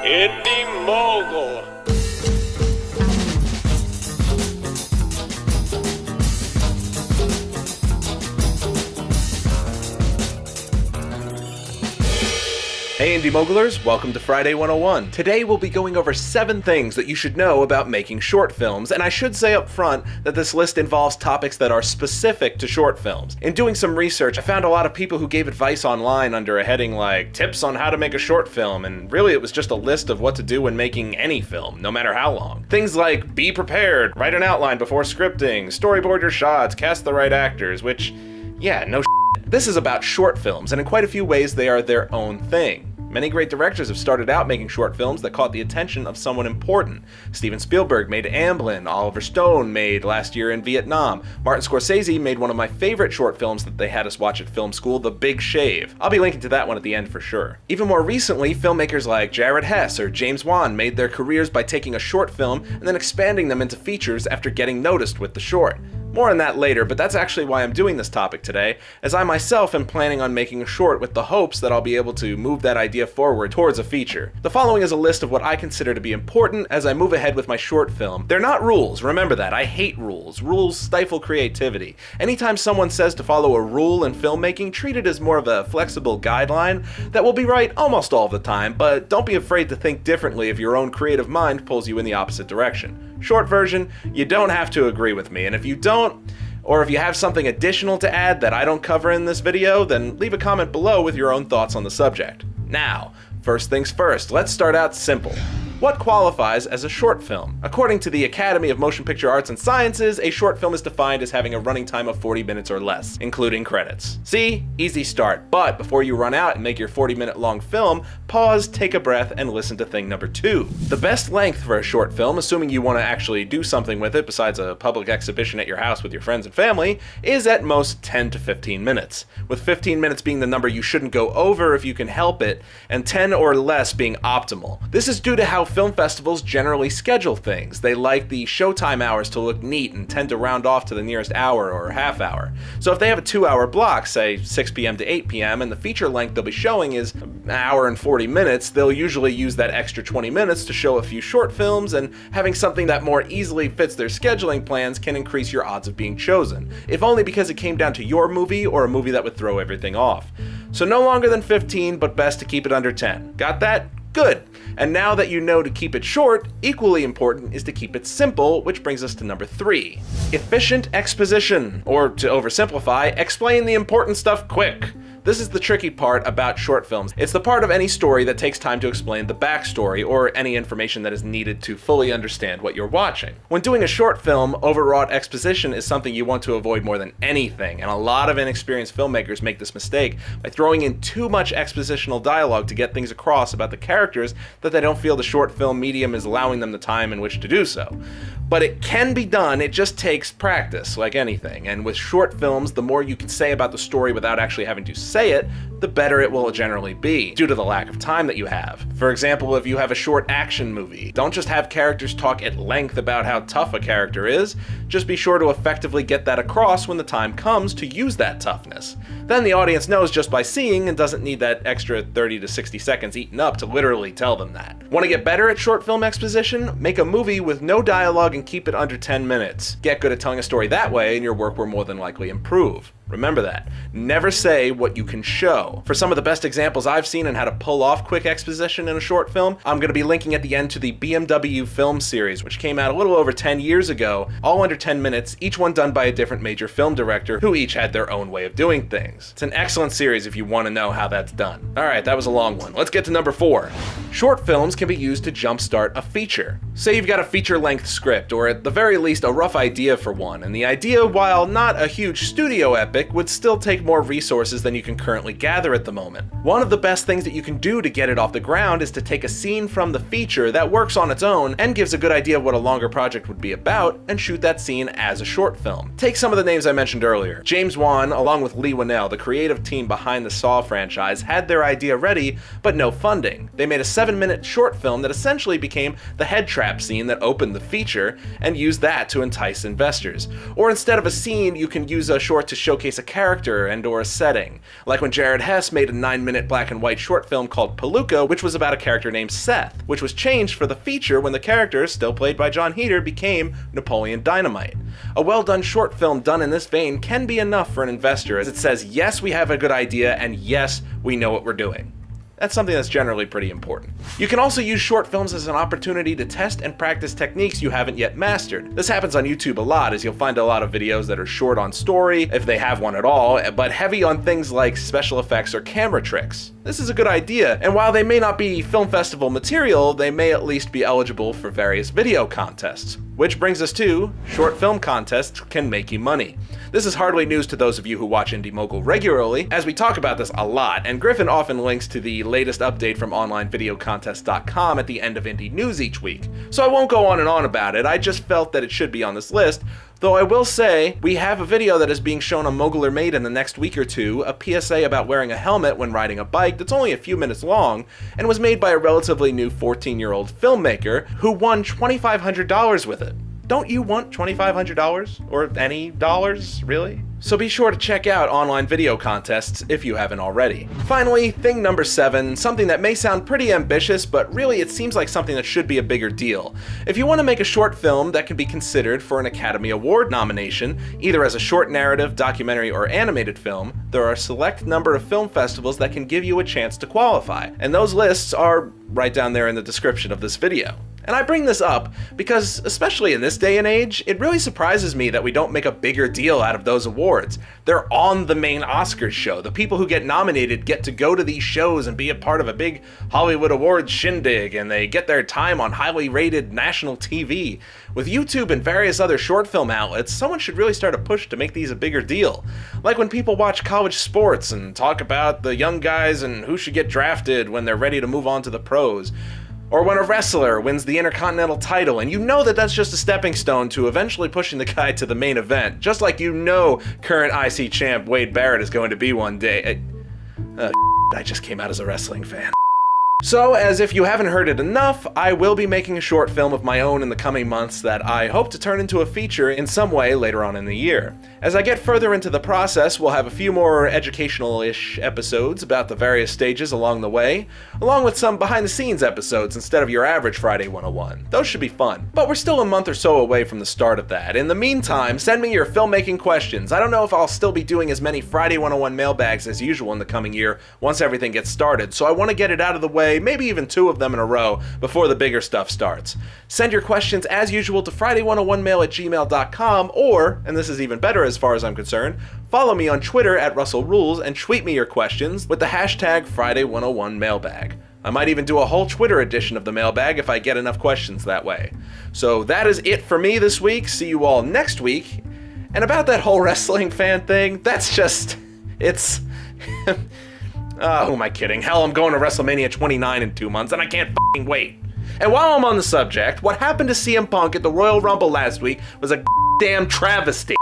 Indie Mogul. Hey Indie Mogulers, welcome to Friday 101. Today we'll be going over 7 things that you should know about making short films, and I should say up front that this list involves topics that are specific to short films. In doing some research, I found a lot of people who gave advice online under a heading like, tips on how to make a short film, and really it was just a list of what to do when making any film, no matter how long. Things like, be prepared, write an outline before scripting, storyboard your shots, cast the right actors, which, yeah, no shit. This is about short films, and in quite a few ways they are their own thing. Many great directors have started out making short films that caught the attention of someone important. Steven Spielberg made Amblin, Oliver Stone made Last Year in Vietnam, Martin Scorsese made one of my favorite short films that they had us watch at film school, The Big Shave. I'll be linking to that one at the end for sure. Even more recently, filmmakers like Jared Hess or James Wan made their careers by taking a short film and then expanding them into features after getting noticed with the short. More on that later, but that's actually why I'm doing this topic today, as I myself am planning on making a short with the hopes that I'll be able to move that idea forward towards a feature. The following is a list of what I consider to be important as I move ahead with my short film. They're not rules, remember that, I hate rules. Rules stifle creativity. Anytime someone says to follow a rule in filmmaking, treat it as more of a flexible guideline that will be right almost all the time, but don't be afraid to think differently if your own creative mind pulls you in the opposite direction. Short version, you don't have to agree with me, and if you don't, or if you have something additional to add that I don't cover in this video, then leave a comment below with your own thoughts on the subject. Now, first things first, let's start out simple. What qualifies as a short film? According to the Academy of Motion Picture Arts and Sciences, a short film is defined as having a running time of 40 minutes or less, including credits. See? Easy start, but before you run out and make your 40-minute long film, pause, take a breath, and listen to thing number 2. The best length for a short film, assuming you want to actually do something with it besides a public exhibition at your house with your friends and family, is at most 10 to 15 minutes, with 15 minutes being the number you shouldn't go over if you can help it, and 10 or less being optimal. This is due to how film festivals generally schedule things. They like the showtime hours to look neat and tend to round off to the nearest hour or half hour. So if they have a 2-hour block, say 6 p.m. to 8 p.m., and the feature length they'll be showing is an hour and 40 minutes, they'll usually use that extra 20 minutes to show a few short films, and having something that more easily fits their scheduling plans can increase your odds of being chosen, if only because it came down to your movie or a movie that would throw everything off. So no longer than 15, but best to keep it under 10. Got that? Good. And now that you know to keep it short, equally important is to keep it simple, which brings us to number 3. Efficient exposition, or to oversimplify, explain the important stuff quick. This is the tricky part about short films. It's the part of any story that takes time to explain the backstory or any information that is needed to fully understand what you're watching. When doing a short film, overwrought exposition is something you want to avoid more than anything, and a lot of inexperienced filmmakers make this mistake by throwing in too much expositional dialogue to get things across about the characters that they don't feel the short film medium is allowing them the time in which to do so. But it can be done, it just takes practice, like anything. And with short films, the more you can say about the story without actually having to say it, the better it will generally be, due to the lack of time that you have. For example, if you have a short action movie, don't just have characters talk at length about how tough a character is, just be sure to effectively get that across when the time comes to use that toughness. Then the audience knows just by seeing and doesn't need that extra 30 to 60 seconds eaten up to literally tell them that. Want to get better at short film exposition? Make a movie with no dialogue and keep it under 10 minutes. Get good at telling a story that way and your work will more than likely improve. Remember that. Never say what you can show. For some of the best examples I've seen on how to pull off quick exposition in a short film, I'm going to be linking at the end to the BMW film series, which came out a little over 10 years ago, all under 10 minutes, each one done by a different major film director who each had their own way of doing things. It's an excellent series if you want to know how that's done. Alright, that was a long one. Let's get to number 4. Short films can be used to jumpstart a feature. Say you've got a feature-length script, or at the very least a rough idea for one, and the idea, while not a huge studio epic, would still take more resources than you can currently gather at the moment. One of the best things that you can do to get it off the ground is to take a scene from the feature that works on its own and gives a good idea of what a longer project would be about, and shoot that scene as a short film. Take some of the names I mentioned earlier. James Wan, along with Leigh Whannell, the creative team behind the Saw franchise, had their idea ready, but no funding. They made a 7-minute short film that essentially became the head trap scene that opened the feature, and used that to entice investors. Or instead of a scene, you can use a short to showcase showcase a character and or a setting. Like when Jared Hess made a 9-minute black and white short film called Palooka, which was about a character named Seth, which was changed for the feature when the character, still played by John Heder, became Napoleon Dynamite. A well-done short film done in this vein can be enough for an investor, as it says, yes, we have a good idea, and yes, we know what we're doing. That's something that's generally pretty important. You can also use short films as an opportunity to test and practice techniques you haven't yet mastered. This happens on YouTube a lot, as you'll find a lot of videos that are short on story, if they have one at all, but heavy on things like special effects or camera tricks. This is a good idea, and while they may not be film festival material, they may at least be eligible for various video contests. Which brings us to, short film contests can make you money. This is hardly news to those of you who watch Indie Mogul regularly, as we talk about this a lot, and Griffin often links to the latest update from onlinevideocontest.com at the end of Indie News each week. So I won't go on and on about it, I just felt that it should be on this list, though I will say, we have a video that is being shown on Moguler Made in the next week or two, a PSA about wearing a helmet when riding a bike that's only a few minutes long, and was made by a relatively new 14-year-old filmmaker who won $2,500 with it. Don't you want $2,500? Or any dollars, really? So be sure to check out online video contests if you haven't already. Finally, thing number 7, something that may sound pretty ambitious, but really it seems like something that should be a bigger deal. If you want to make a short film that can be considered for an Academy Award nomination, either as a short narrative, documentary, or animated film, there are a select number of film festivals that can give you a chance to qualify, and those lists are right down there in the description of this video. And I bring this up because, especially in this day and age, it really surprises me that we don't make a bigger deal out of those awards. They're on the main Oscars show. The people who get nominated get to go to these shows and be a part of a big Hollywood Awards shindig, and they get their time on highly rated national TV. With YouTube and various other short film outlets, someone should really start a push to make these a bigger deal. Like when people watch college sports and talk about the young guys and who should get drafted when they're ready to move on to the pros. Or when a wrestler wins the Intercontinental title, and you know that that's just a stepping stone to eventually pushing the guy to the main event, just like you know current IC champ Wade Barrett is going to be one day. I just came out as a wrestling fan. So, as if you haven't heard it enough, I will be making a short film of my own in the coming months that I hope to turn into a feature in some way later on in the year. As I get further into the process, we'll have a few more educational-ish episodes about the various stages along the way, along with some behind-the-scenes episodes instead of your average Friday 101. Those should be fun. But we're still a month or so away from the start of that. In the meantime, send me your filmmaking questions. I don't know if I'll still be doing as many Friday 101 mailbags as usual in the coming year once everything gets started, so I want to get it out of the way, maybe even 2 of them in a row before the bigger stuff starts. Send your questions as usual to friday101mail@gmail.com, or, and this is even better as far as I'm concerned, follow me on Twitter at RussellRules and tweet me your questions with the hashtag Friday101mailbag. I might even do a whole Twitter edition of the mailbag if I get enough questions that way. So that is it for me this week. See you all next week. And about that whole wrestling fan thing, that's just, it's... who am I kidding? Hell, I'm going to WrestleMania 29 in 2 months, and I can't f***ing wait. And while I'm on the subject, what happened to CM Punk at the Royal Rumble last week was a damn travesty.